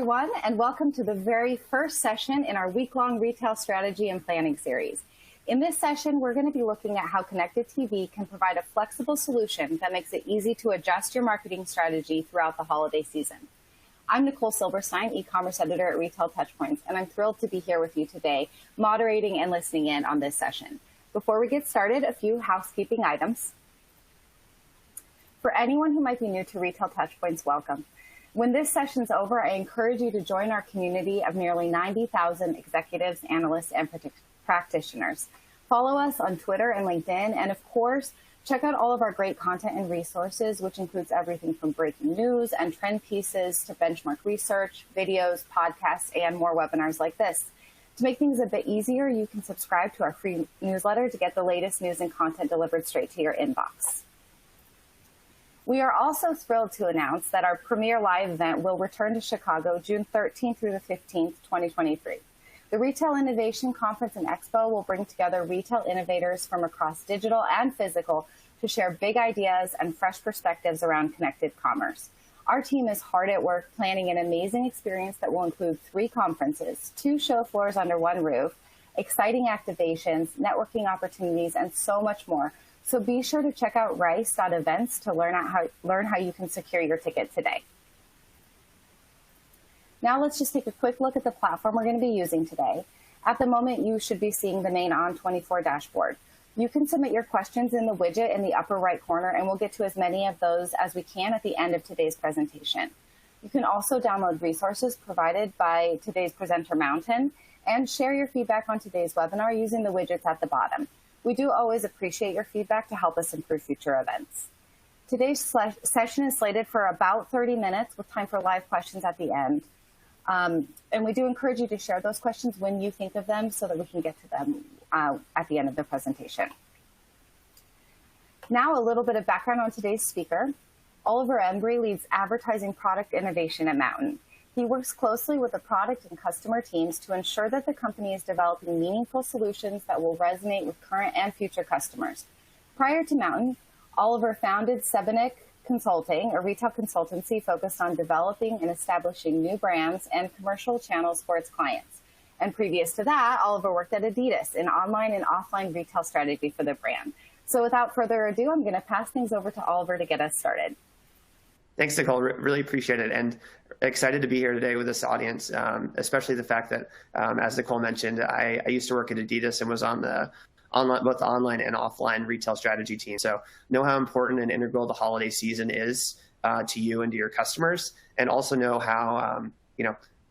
everyone, and welcome to the very first session in our week-long retail strategy and planning series. In this session, we're going to be looking at how connected TV can provide a flexible solution that makes it easy to adjust your marketing strategy throughout the holiday season. I'm Nicole Silverstein, e-commerce editor at Retail TouchPoints, and I'm thrilled to be here with you today, moderating and listening in on this session. Before we get started, a few housekeeping items. For anyone who might be new to Retail TouchPoints, welcome. When this session's over, I encourage you to join our community of nearly 90,000 executives, analysts, and practitioners. Follow us on Twitter and LinkedIn, and of course, check out all of our great content and resources, which includes everything from breaking news and trend pieces to benchmark research, videos, podcasts, and more webinars like this. To make things a bit easier, you can subscribe to our free newsletter to get the latest news and content delivered straight to your inbox. We are also thrilled to announce that our premier live event will return to Chicago June 13th through the 15th, 2023. The Retail Innovation Conference and Expo will bring together retail innovators from across digital and physical to share big ideas and fresh perspectives around connected commerce. Our team is hard at work planning an amazing experience that will include 3 conferences, 2 show floors under one roof, exciting activations, networking opportunities, and so much more. So be sure to check out rice.events to learn how you can secure your ticket today. Now let's just take a quick look at the platform we're going to be using today. At the moment, you should be seeing the main On24 dashboard. You can submit your questions in the widget in the upper right corner, and we'll get to as many of those as we can at the end of today's presentation. You can also download resources provided by today's presenter, Mountain, and share your feedback on today's webinar using the widgets at the bottom. We do always appreciate your feedback to help us improve future events. Today's session is slated for about 30 minutes with time for live questions at the end. And we do encourage you to share those questions when you think of them so that we can get to them at the end of the presentation. Now, a little bit of background on today's speaker. Oliver Embry leads advertising product innovation at Mountain. He works closely with the product and customer teams to ensure that the company is developing meaningful solutions that will resonate with current and future customers. Prior to Mountain, Oliver founded Sebenik Consulting, a retail consultancy focused on developing and establishing new brands and commercial channels for its clients. And previous to that, Oliver worked at Adidas in online and offline retail strategy for the brand. So without further ado, I'm going to pass things over to Oliver to get us started. Thanks, Nicole. Really appreciate it, and excited to be here today with this audience, especially the fact that, as Nicole mentioned, I used to work at Adidas and was on the both the online and offline retail strategy team. So know how important and integral the holiday season is to you and to your customers, and also know how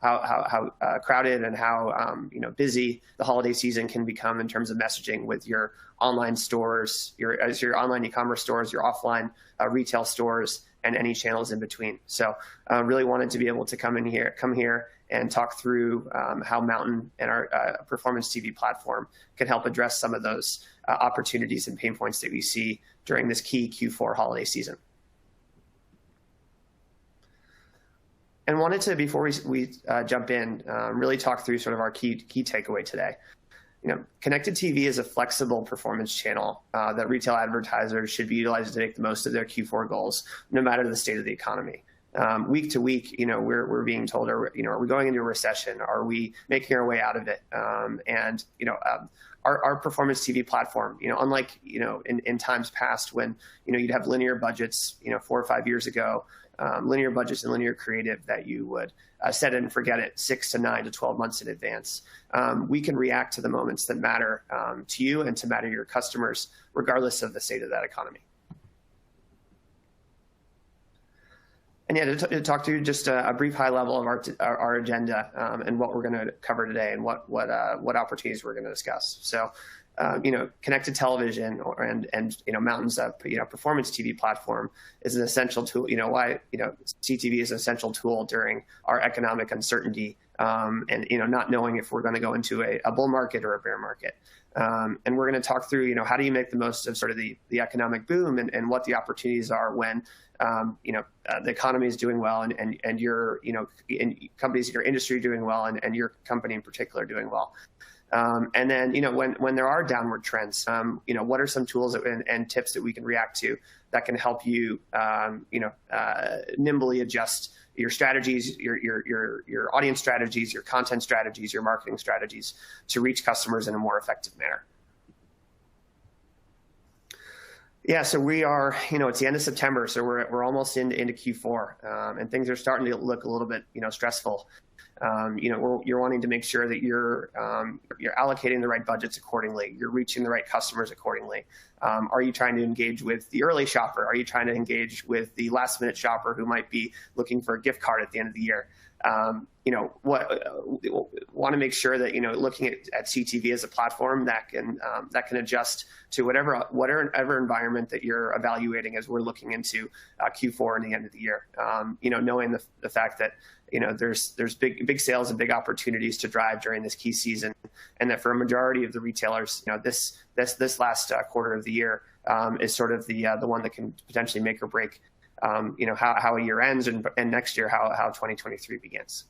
how crowded and how busy the holiday season can become in terms of messaging with your online stores, your online e-commerce stores, your offline retail stores, and any channels in between. So really wanted to be able to come here and talk through how Mountain and our performance TV platform can help address some of those opportunities and pain points that we see during this key Q4 holiday season. And wanted to, before we jump in, really talk through sort of our key takeaway today. Connected TV is a flexible performance channel that retail advertisers should be utilizing to make the most of their Q4 goals, no matter the state of the economy. Week to week, we're being told, are we going into a recession? Are we making our way out of it? Our performance TV platform, unlike in times past when you'd have linear budgets, 4 or 5 years ago, linear budgets and linear creative that you would set it and forget it 6 to 9 to 12 months in advance. We can react to the moments that matter to you and to matter to your customers, regardless of the state of that economy. And yeah, to talk to you just a brief high level of our agenda and what we're going to cover today and what opportunities we're going to discuss. So, connected television and Mountain's performance TV platform is an essential tool. Why CTV is an essential tool during our economic uncertainty and not knowing if we're going to go into a bull market or a bear market. And we're going to talk through how do you make the most of sort of the economic boom and what the opportunities are when the economy is doing well and your companies, your industry doing well and your company in particular doing well. And then, when there are downward trends, what are some tools and tips that we can react to that can help you, nimbly adjust your strategies, your audience strategies, your content strategies, your marketing strategies to reach customers in a more effective manner. Yeah, so we are, it's the end of September, so we're almost into Q4, and things are starting to look a little bit, stressful. You're wanting to make sure that you're allocating the right budgets accordingly. You're reaching the right customers accordingly. Are you trying to engage with the early shopper? Are you trying to engage with the last minute shopper who might be looking for a gift card at the end of the year? Want to make sure that, looking at CTV as a platform that can adjust to whatever environment that you're evaluating as we're looking into Q4 and the end of the year. Knowing the fact that, there's big sales and big opportunities to drive during this key season, and that for a majority of the retailers, this last quarter of the year is sort of the one that can potentially make or break how a year ends, and next year how 2023 begins.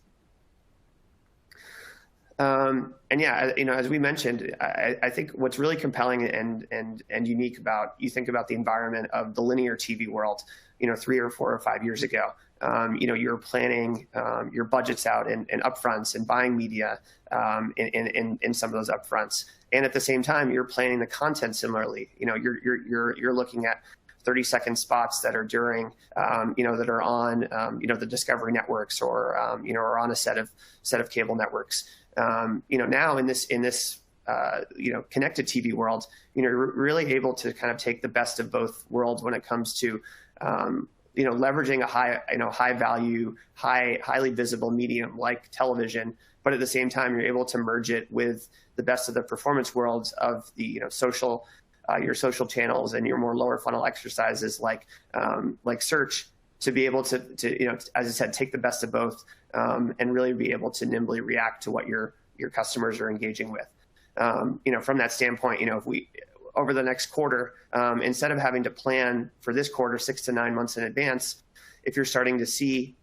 And yeah, as we mentioned, I think what's really compelling and unique about, you think about the environment of the linear TV world, 3 or 4 or 5 years ago, you're planning your budgets out and upfronts and buying media in some of those upfronts, and at the same time you're planning the content similarly. You're looking at 30-second spots that are during, that are on, the Discovery networks or on a set of cable networks. Now in this connected TV world, you're really able to kind of take the best of both worlds when it comes to, leveraging a high value, highly visible medium like television, but at the same time you're able to merge it with the best of the performance worlds of the social. Your social channels and your more lower funnel exercises like search, to be able to as I said, take the best of both, and really be able to nimbly react to what your customers are engaging with. From that standpoint, if we over the next quarter, instead of having to plan for this quarter 6 to 9 months in advance, if you're starting to see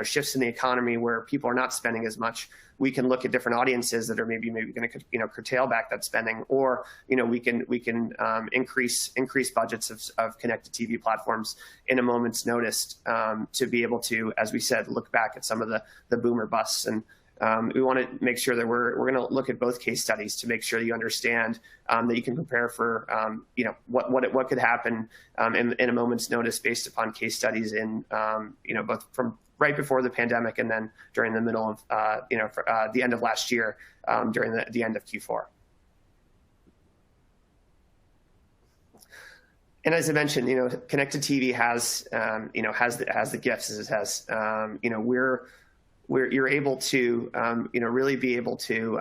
shifts in the economy where people are not spending as much, we can look at different audiences that are maybe going to curtail back that spending, or we can increase budgets of connected TV platforms in a moment's notice, to be able to, as we said, look back at some of the boomer busts. And we want to make sure that we're going to look at both case studies to make sure that you understand that you can prepare for what could happen in a moment's notice based upon case studies in both from right before the pandemic and then during the middle of the end of last year, during the end of Q4. And as I mentioned, connected TV has the gifts as it has. You're able to really be able to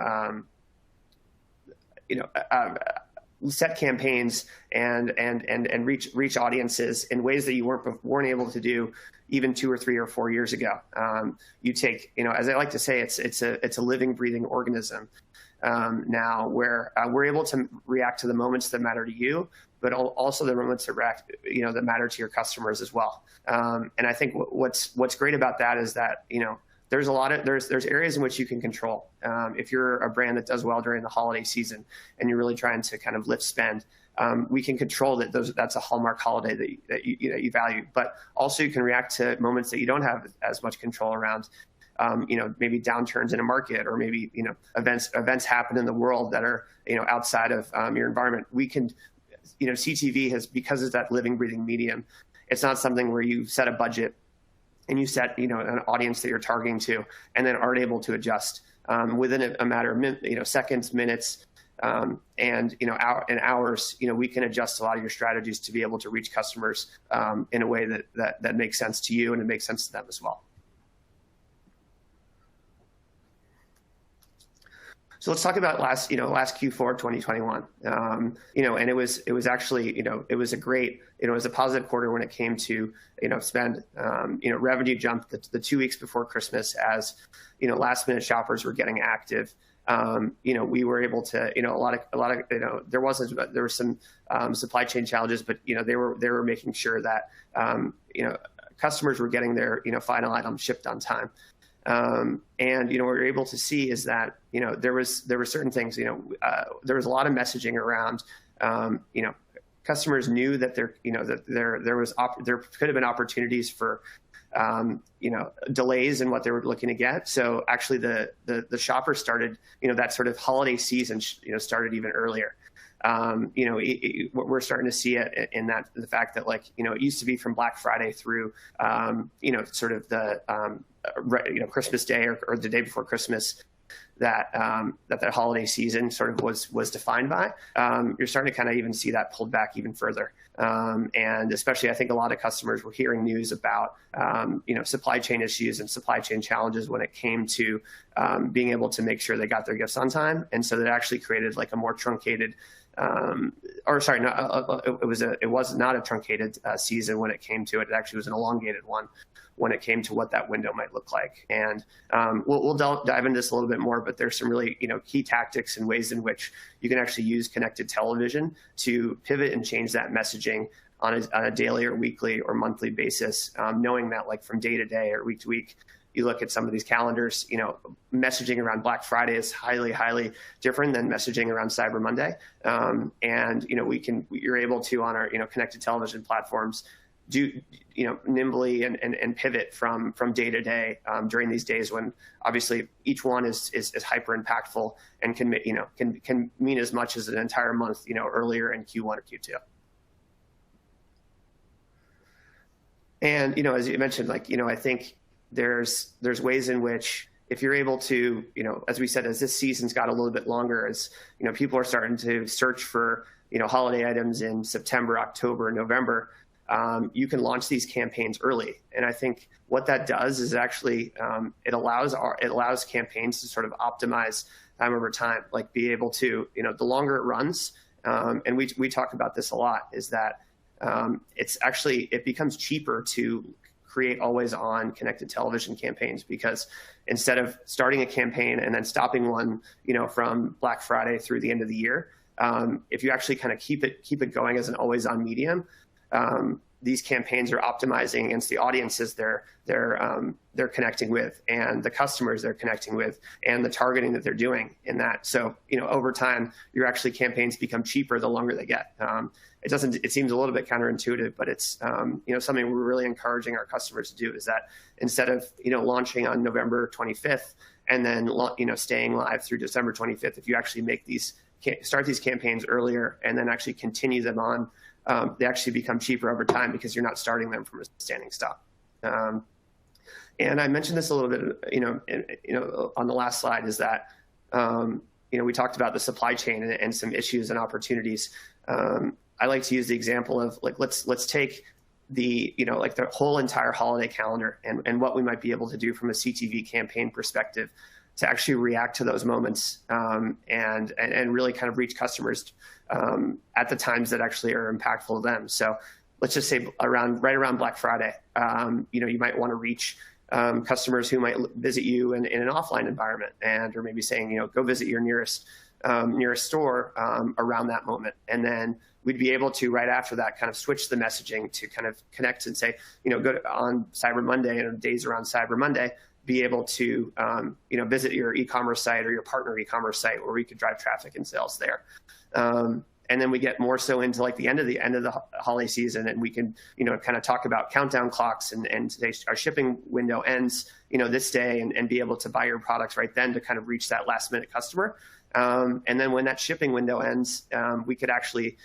set campaigns and reach audiences in ways that you weren't able to do even 2 or 3 or 4 years ago. You take, as I like to say, it's a living, breathing organism now, where we're able to react to the moments that matter to you, but also the moments that matter to your customers as well. And I think what's great about that is that there's there's areas in which you can control. If you're a brand that does well during the holiday season and you're really trying to kind of lift spend, we can control that. That's a hallmark holiday that you value. But also you can react to moments that you don't have as much control around. Maybe downturns in a market, or maybe events happen in the world that are outside of your environment. We can, CTV has, because it's that living, breathing medium. It's not something where you set a budget and you set an audience that you're targeting to, and then aren't able to adjust within a matter of seconds, minutes, and hours. We can adjust a lot of your strategies to be able to reach customers in a way that makes sense to you and it makes sense to them as well. So let's talk about last Q4 2021. And it was actually, it was a positive quarter when it came to, spend. Revenue jumped the 2 weeks before Christmas as, last minute shoppers were getting active. We were able to, there were some supply chain challenges, but they were making sure that customers were getting their final items shipped on time. And what we're able to see is that there were certain things. There was a lot of messaging around. Customers knew that there could have been opportunities for delays in what they were looking to get. So actually, the shopper started that sort of holiday season started even earlier. We're starting to see it in that the fact that it used to be from Black Friday through sort of the Christmas Day or the day before Christmas that holiday season sort of was defined by. You're starting to kind of even see that pulled back even further. And especially, I think a lot of customers were hearing news about, supply chain issues and supply chain challenges when it came to being able to make sure they got their gifts on time. And so that actually created a more truncated, it was not a truncated season when it came to it. It actually was an elongated one when it came to what that window might look like. And we'll dive into this a little bit more, but there's some really key tactics and ways in which you can actually use connected television to pivot and change that messaging on a daily or weekly or monthly basis, knowing that from day to day or week to week, you look at some of these calendars, messaging around Black Friday is highly, highly different than messaging around Cyber Monday. And you're able to, on our, connected television platforms, do, nimbly and pivot from day to day during these days when obviously each one is hyper impactful and can mean as much as an entire month, earlier in Q1 or Q2. And, as you mentioned, I think there's ways in which if you're able to, as we said, as this season's got a little bit longer, as, people are starting to search for, holiday items in September, October, November, you can launch these campaigns early. And I think what that does is actually, it allows campaigns to sort of optimize time over time, be able to, the longer it runs, and we talk about this a lot, is that it becomes cheaper to create always on connected television campaigns, because instead of starting a campaign and then stopping one, from Black Friday through the end of the year, if you actually kind of keep it going as an always on medium, these campaigns are optimizing against the audiences they're connecting with and the customers they're connecting with and the targeting that they're doing in that. So, over time, your actually campaigns become cheaper the longer they get. It seems a little bit counterintuitive, but it's, something we're really encouraging our customers to do, is that instead of, launching on November 25th and then, staying live through December 25th, if you actually start these campaigns earlier and then actually continue them on, they actually become cheaper over time because you're not starting them from a standing stop. And I mentioned this a little bit, on the last slide, is that, we talked about the supply chain and some issues and opportunities. I like to use the example of let's take the, the whole entire holiday calendar and what we might be able to do from a CTV campaign perspective to actually react to those moments, and really kind of reach customers at the times that actually are impactful to them. So let's just say right around Black Friday, you might want to reach customers who might visit you in an offline environment, or maybe saying, go visit your nearest store around that moment. And then we'd be able to, right after that, kind of switch the messaging to kind of connect and say, go on Cyber Monday and days around Cyber Monday, be able to, visit your e-commerce site or your partner e-commerce site where we could drive traffic and sales there. And then we get more so into the end of the holiday season, and we can, kind of talk about countdown clocks and say our shipping window ends, this day, and be able to buy your products right then to kind of reach that last minute customer. And then when that shipping window ends, we could actually,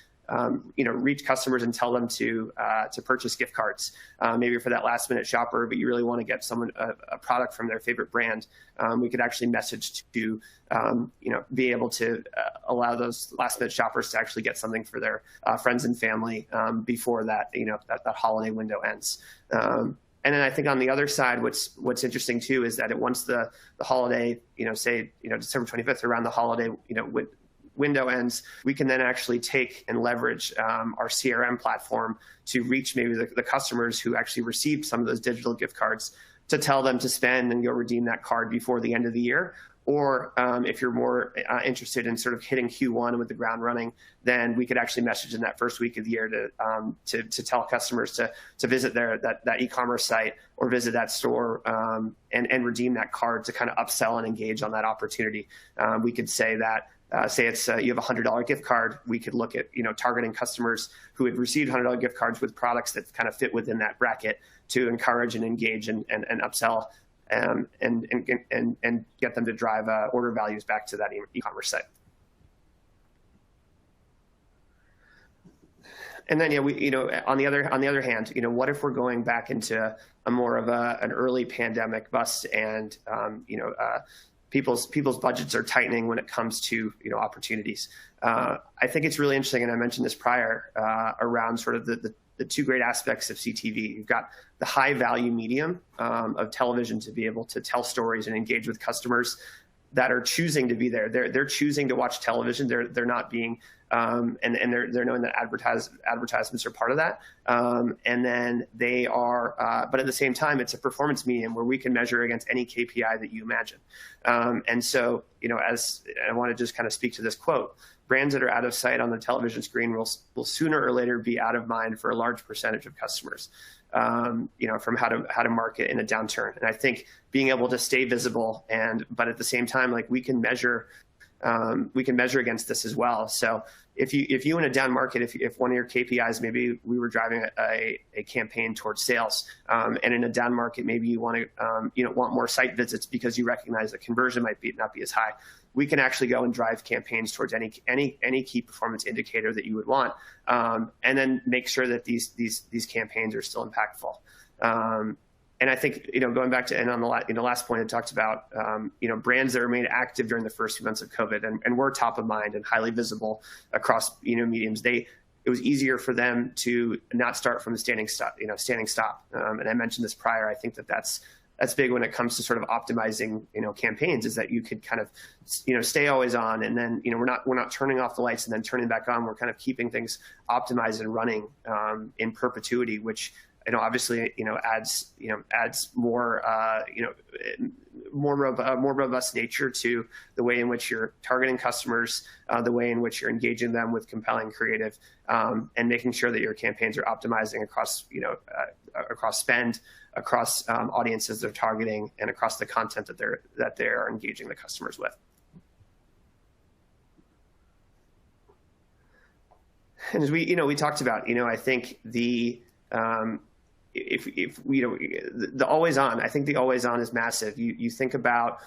reach customers and tell them to purchase gift cards, maybe for that last minute shopper, but you really want to get someone a product from their favorite brand. We could actually message to, be able to allow those last minute shoppers to actually get something for their friends and family before that, that holiday window ends. And then I think on the other side, what's interesting too is that once the holiday, say, December 25th, around the holiday, window ends, we can then actually take and leverage our CRM platform to reach maybe the customers who actually received some of those digital gift cards to tell them to spend and you'll redeem that card before the end of the year. Or if you're more interested in sort of hitting Q1 with the ground running, then we could actually message in that first week of the year to tell customers to visit that e-commerce site or visit that store and redeem that card to kind of upsell and engage on that opportunity. We could say that. Say it's you have a $100 gift card, we could look at targeting customers who had received $100 gift cards with products that kind of fit within that bracket to encourage and engage and upsell and get them to drive order values back to that e-commerce site. And then on the other hand, what if we're going back into a more of an early pandemic bust and people's budgets are tightening when it comes to opportunities. I think it's really interesting, and I mentioned this prior, around sort of the two great aspects of CTV. You've got the high value medium of television to be able to tell stories and engage with customers that are choosing to be there. They're choosing to watch television. They're not being and they're knowing that advertisements are part of that. And then they are, but at the same time, it's a performance medium where we can measure against any KPI that you imagine. And so, as I want to just kind of speak to this quote, brands that are out of sight on the television screen will sooner or later be out of mind for a large percentage of customers. From how to market in a downturn. And I think being able to stay visible but at the same time, like we can measure against this as well. So if you in a down market, if one of your KPIs, maybe we were driving a campaign towards sales, and in a down market, maybe you want to want more site visits because you recognize that conversion might not be as high. We can actually go and drive campaigns towards any key performance indicator that you would want, and then make sure that these campaigns are still impactful. And I think, going back to, and on the last point, it talked about, brands that remained active during the first few months of COVID and were top of mind and highly visible across, mediums. It was easier for them to not start from a standing stop. And I mentioned this prior. I think that's big when it comes to sort of optimizing, campaigns, is that you could kind of, stay always on, and then, we're not turning off the lights and then turning back on. We're kind of keeping things optimized and running in perpetuity, which obviously, adds more, more robust nature to the way in which you're targeting customers, the way in which you're engaging them with compelling creative, and making sure that your campaigns are optimizing across, across spend, across audiences they're targeting, and across the content that they're engaging the customers with. And as we talked about, I think the the always on, I think the always on is massive. You think about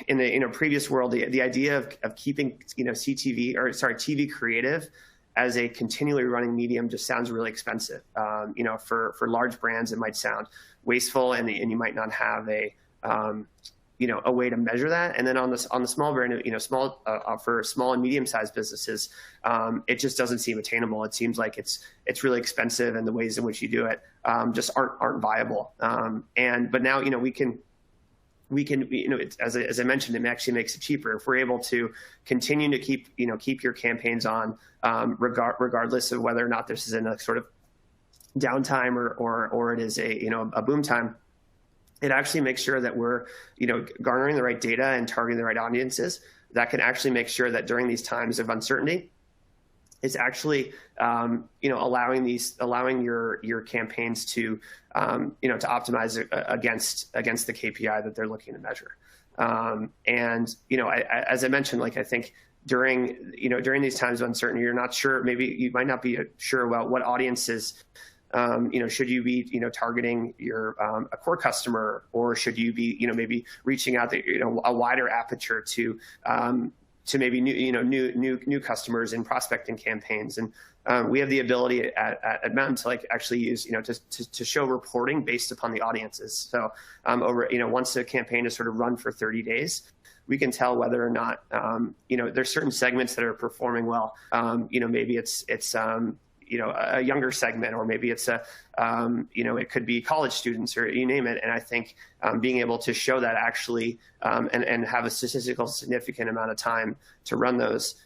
in the previous world, the idea of keeping TV creative as a continually running medium just sounds really expensive. For large brands, it might sound wasteful, and you might not have a way to measure that. And then on the small brand, for small and medium-sized businesses, it just doesn't seem attainable. It seems like it's really expensive, and the ways in which you do it just aren't viable. But now, we can, as I mentioned, it actually makes it cheaper if we're able to continue to keep your campaigns on, regardless of whether or not this is in a sort of downtime or it is a boom time. It actually makes sure that we're, garnering the right data and targeting the right audiences that can actually make sure that during these times of uncertainty, it's actually, allowing your campaigns to, to optimize against the KPI that they're looking to measure. As I mentioned, I think during these times of uncertainty, you're not sure, maybe you might not be sure about what audiences, should you be, targeting your a core customer, or should you be, maybe reaching out a wider aperture to maybe new customers in prospecting campaigns. And we have the ability at Mountain to actually use to show reporting based upon the audiences. So once a campaign is sort of run for 30 days, we can tell whether or not there's certain segments that are performing well. Maybe it's a younger segment, or maybe it's it could be college students, or you name it. And I think being able to show that actually and have a statistical significant amount of time to run those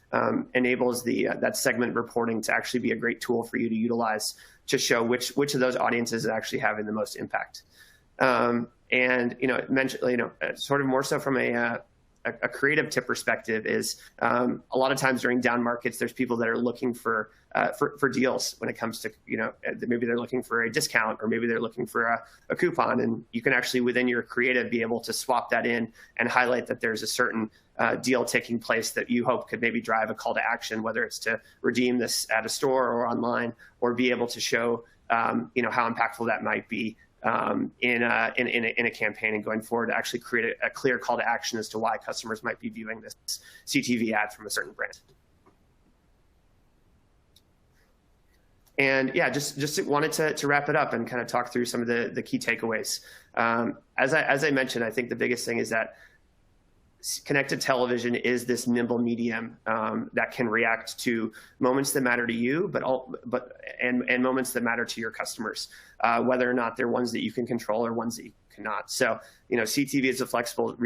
enables that segment reporting to actually be a great tool for you to utilize to show which of those audiences is actually having the most impact. And, sort of more so from a creative tip perspective is a lot of times during down markets, there's people that are looking for deals when it comes to, maybe they're looking for a discount, or maybe they're looking for a coupon. And you can actually, within your creative, be able to swap that in and highlight that there's a certain deal taking place that you hope could maybe drive a call to action, whether it's to redeem this at a store or online, or be able to show, how impactful that might be in a campaign, and going forward to actually create a clear call to action as to why customers might be viewing this CTV ad from a certain brand. And yeah, just wanted to wrap it up and kind of talk through some of the key takeaways. As I mentioned, I think the biggest thing is that connected television is this nimble medium that can react to moments that matter to you, and moments that matter to your customers, whether or not they're ones that you can control or ones that you cannot. So, CTV is a flexible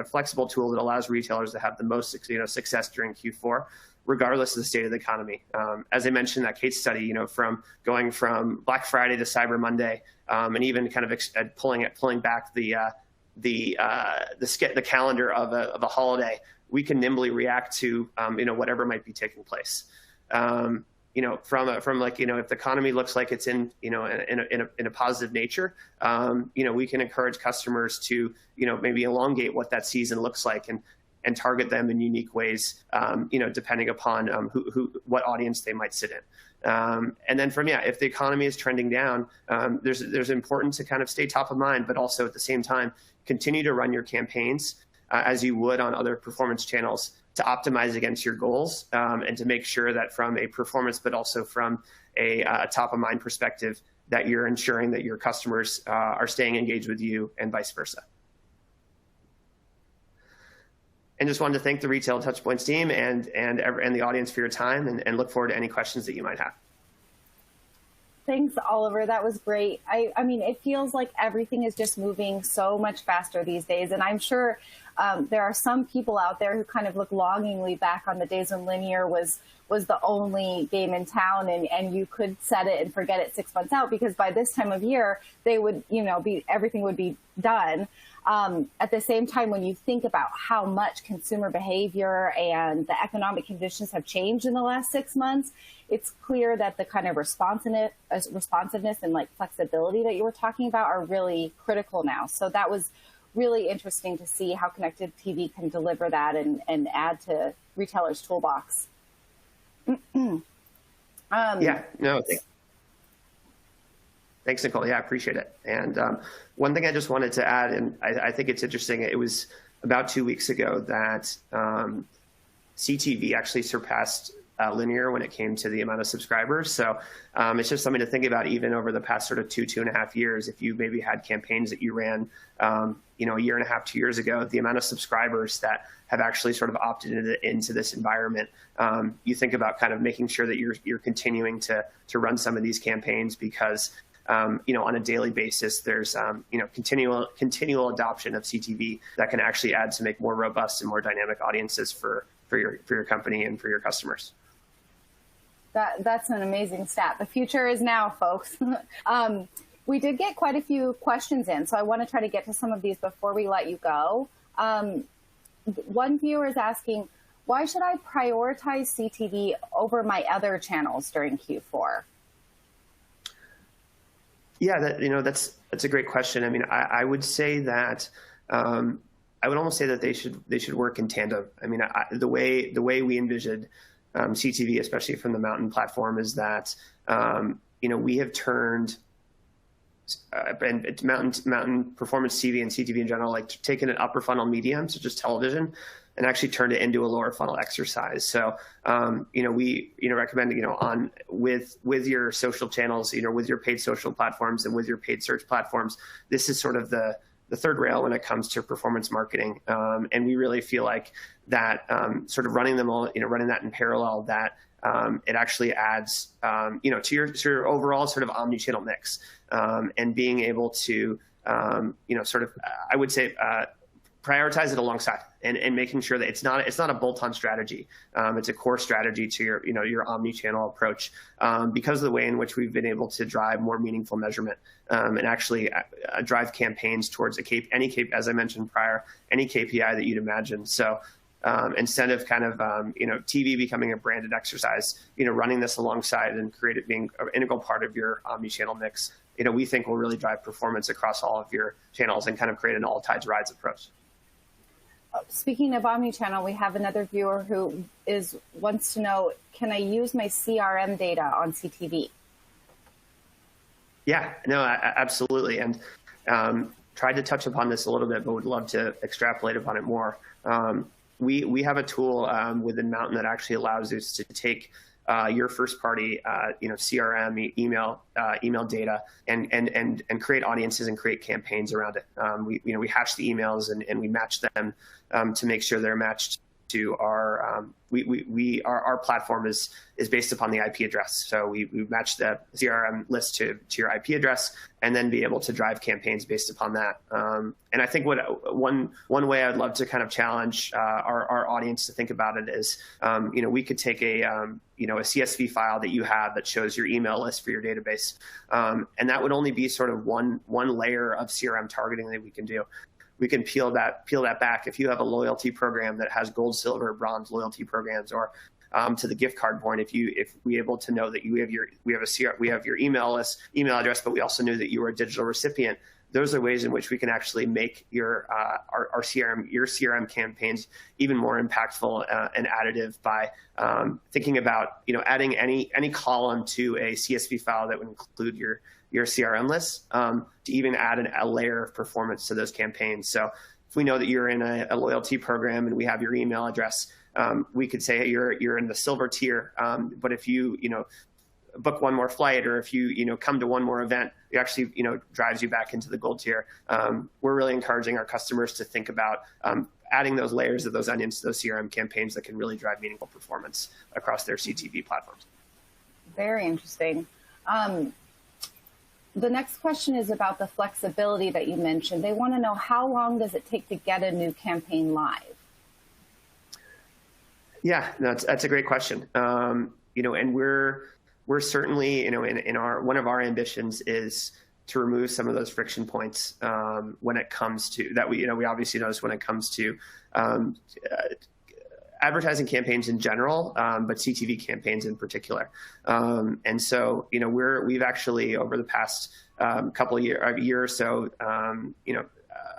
flexible tool that allows retailers to have the most, success during Q4, regardless of the state of the economy. As I mentioned, that case study, from going from Black Friday to Cyber Monday, and even kind of pulling back the calendar of a holiday, we can nimbly react to whatever might be taking place. From if the economy looks like it's in a positive nature, we can encourage customers to maybe elongate what that season looks like and target them in unique ways, depending upon what audience they might sit in. And then if the economy is trending down, there's important to kind of stay top of mind, but also at the same time, continue to run your campaigns as you would on other performance channels to optimize against your goals, and to make sure that from a performance, but also from a top of mind perspective, that you're ensuring that your customers are staying engaged with you and vice versa. And just wanted to thank the Retail TouchPoints team and the audience for your time, and look forward to any questions that you might have. Thanks, Oliver. That was great. I mean, it feels like everything is just moving so much faster these days. And I'm sure there are some people out there who kind of look longingly back on the days when linear was the only game in town, and you could set it and forget it 6 months out, because by this time of year, they would, everything would be done. At the same time, when you think about how much consumer behavior and the economic conditions have changed in the last 6 months, it's clear that the kind of responsiveness and like flexibility that you were talking about are really critical now. So that was really interesting to see how connected TV can deliver that and add to retailers' toolbox. Thanks, Nicole. Yeah, I appreciate it. And one thing I just wanted to add, and I think it's interesting, it was about 2 weeks ago that CTV actually surpassed linear when it came to the amount of subscribers. So it's just something to think about, even over the past sort of 2.5 years. If you maybe had campaigns that you ran, a year and a half, 2 years ago, the amount of subscribers that have actually sort of opted into this environment. You think about kind of making sure that you're continuing to run some of these campaigns, because on a daily basis, there's continual adoption of CTV that can actually add to make more robust and more dynamic audiences for your company and for your customers. That's an amazing stat. The future is now, folks. We did get quite a few questions in, so I want to try to get to some of these before we let you go. One viewer is asking, why should I prioritize CTV over my other channels during Q4? Yeah, that's a great question. I mean, I would say that I would almost say that they should work in tandem. I mean, the way we envisioned CTV, especially from the Mountain platform, is that we have turned and Mountain Performance TV and CTV in general, like taken an upper funnel medium, such as television, and actually turned it into a lower funnel exercise. So, we recommend, with your social channels, with your paid social platforms and with your paid search platforms, this is sort of the third rail when it comes to performance marketing. And we really feel like that sort of running them all, running that in parallel, that it actually adds, to your overall sort of omni-channel mix, and being able to, I would say, prioritize it alongside and making sure that it's not a bolt-on strategy. It's a core strategy to your omni-channel approach, because of the way in which we've been able to drive more meaningful measurement and actually drive campaigns towards as I mentioned prior, any KPI that you'd imagine. So instead of kind of TV becoming a branded exercise, running this alongside and being an integral part of your omni-channel mix, we think will really drive performance across all of your channels and kind of create an all tides rise approach. Speaking of omnichannel, we have another viewer who wants to know, can I use my CRM data on CTV? Yeah, no, absolutely. And tried to touch upon this a little bit, but would love to extrapolate upon it more. We have a tool within Mountain that actually allows us to take your first party, CRM, email data, and create audiences and create campaigns around it. We hash the emails and we match them to make sure they're matched to our our platform is based upon the IP address. So we match the CRM list to your IP address and then be able to drive campaigns based upon that. And I think one way I'd love to kind of challenge our audience to think about it is, we could take a CSV file that you have that shows your email list for your database. And that would only be sort of one layer of CRM targeting that we can do. We can peel that back. If you have a loyalty program that has gold, silver, bronze loyalty programs, or to the gift card point, if we able to know that we have your email address, but we also knew that you were a digital recipient. Those are ways in which we can actually make your CRM campaigns even more impactful and additive by thinking about adding any column to a CSV file that would include your CRM list, to even add a layer of performance to those campaigns. So if we know that you're in a loyalty program and we have your email address, we could say, hey, you're in the silver tier, but if you book one more flight, or if you come to one more event, it actually drives you back into the gold tier. We're really encouraging our customers to think about adding those layers of those onions to those CRM campaigns that can really drive meaningful performance across their CTV platforms. Very interesting. The next question is about the flexibility that you mentioned. They want to know, how long does it take to get a new campaign live? Yeah, no, that's a great question. And we're certainly, in one of our ambitions is to remove some of those friction points when it comes to that. We obviously notice when it comes to advertising campaigns in general, but CTV campaigns in particular. And so, we've actually over the past couple of year or so,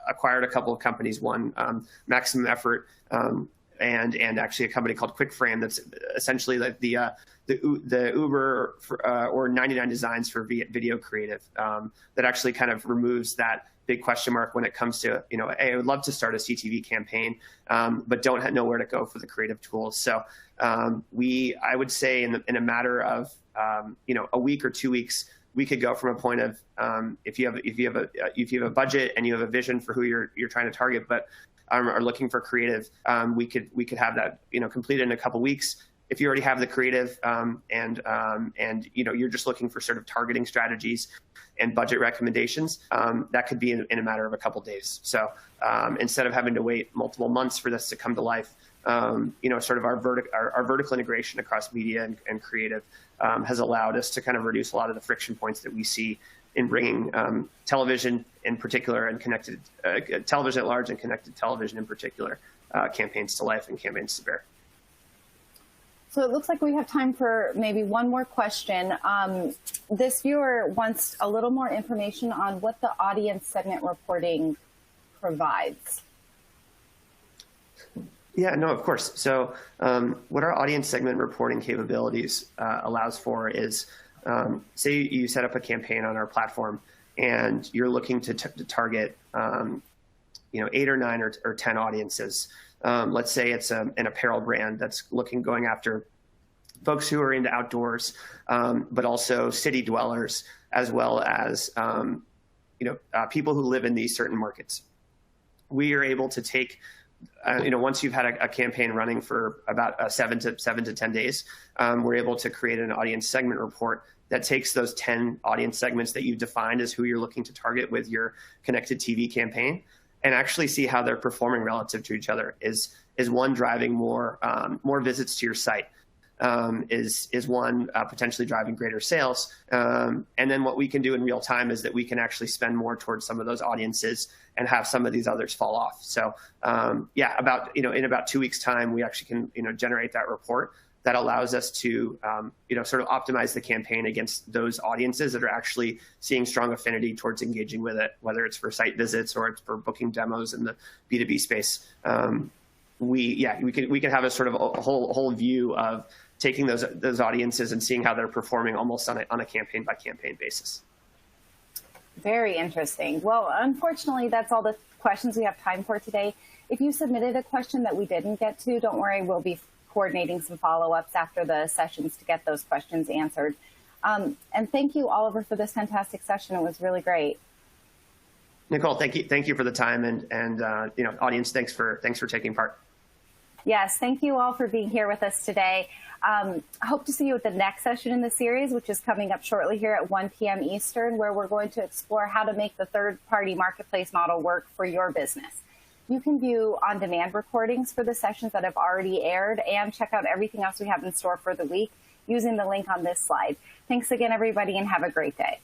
acquired a couple of companies. One, Maximum Effort, and actually a company called QuickFrame that's essentially like the Uber or 99 Designs for video creative, that actually kind of removes that big question mark when it comes to, hey, I would love to start a CTV campaign, but don't know where to go for the creative tools. So I would say in a matter of a week or 2 weeks, we could go from a point of if you have a budget and you have a vision for who you're trying to target, but are looking for creative, we could have that completed in a couple weeks. If you already have the creative and you're just looking for sort of targeting strategies and budget recommendations, that could be in a matter of a couple days. So instead of having to wait multiple months for this to come to life, sort of our vertical integration across media and creative has allowed us to kind of reduce a lot of the friction points that we see in bringing television in particular and connected television at large and connected television in particular campaigns to life and campaigns to bear. So it looks like we have time for maybe one more question. This viewer wants a little more information on what the audience segment reporting provides. Yeah, no, of course. So what our audience segment reporting capabilities allows for is, say you set up a campaign on our platform and you're looking to target 8 or 9 or 10 audiences. Let's say it's an apparel brand that's going after folks who are into outdoors, but also city dwellers, as well as people who live in these certain markets. We are able to take, once you've had a campaign running for about 7 to 10 days, we're able to create an audience segment report that takes those 10 audience segments that you've defined as who you're looking to target with your connected TV campaign, and actually see how they're performing relative to each other. Is one driving more visits to your site? Is one potentially driving greater sales? And then what we can do in real time is that we can actually spend more towards some of those audiences and have some of these others fall off. So in about 2 weeks' time, we actually can generate that report that allows us to sort of optimize the campaign against those audiences that are actually seeing strong affinity towards engaging with it, whether it's for site visits or it's for booking demos in the B2B space. We can have a sort of a whole view of taking those audiences and seeing how they're performing almost on a campaign by campaign basis. Very interesting. Well, unfortunately, that's all the questions we have time for today. If you submitted a question that we didn't get to, don't worry, we'll be coordinating some follow-ups after the sessions to get those questions answered. And thank you, Oliver, for this fantastic session. It was really great. Nicole, thank you for the time, and audience, thanks for taking part. Yes, thank you all for being here with us today. I hope to see you at the next session in the series, which is coming up shortly here at 1 p.m. Eastern, where we're going to explore how to make the third-party marketplace model work for your business. You can view on-demand recordings for the sessions that have already aired and check out everything else we have in store for the week using the link on this slide. Thanks again, everybody, and have a great day.